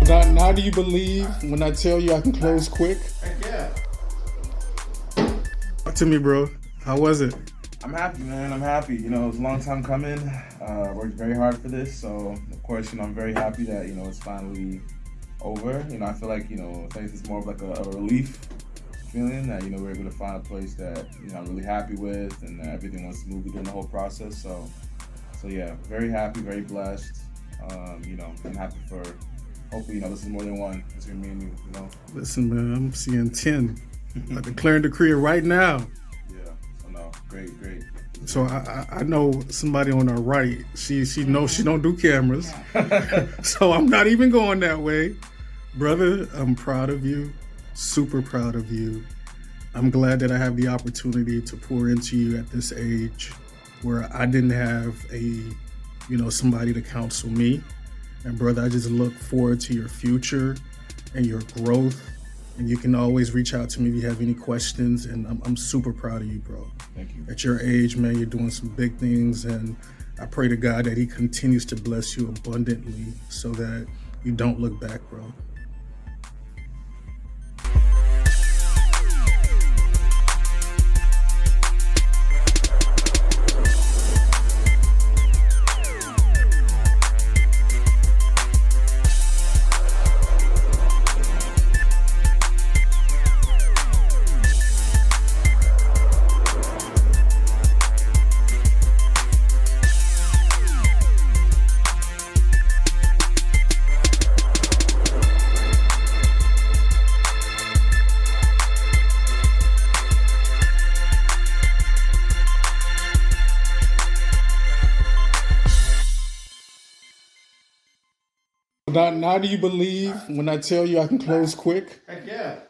Now do you believe when I tell you I can close quick? Heck yeah. Talk to me, bro. How was it? I'm happy, man. I'm happy. You know, it was a long time coming. Worked very hard for this. So, of course, I'm very happy that, it's finally over. I feel like, I think it's more of like a relief feeling that, we're able to find a place that, I'm really happy with and that everything went smoothly during the whole process. So yeah, very happy, very blessed. I'm happy for, hopefully, this is more than one. It's gonna mean, Listen, man, I'm seeing 10. I declare and decree it right now. Yeah, so no, great. So I know somebody on our right. She knows she don't do cameras, so I'm not even going that way, brother. I'm proud of you, super proud of you. I'm glad that I have the opportunity to pour into you at this age, where I didn't have somebody to counsel me. And brother, I just look forward to your future and your growth. And you can always reach out to me if you have any questions. And I'm super proud of you, bro. Thank you. At your age, man, you're doing some big things. And I pray to God that he continues to bless you abundantly so that you don't look back, bro. Now do you believe when I tell you I can close quick? Heck yeah.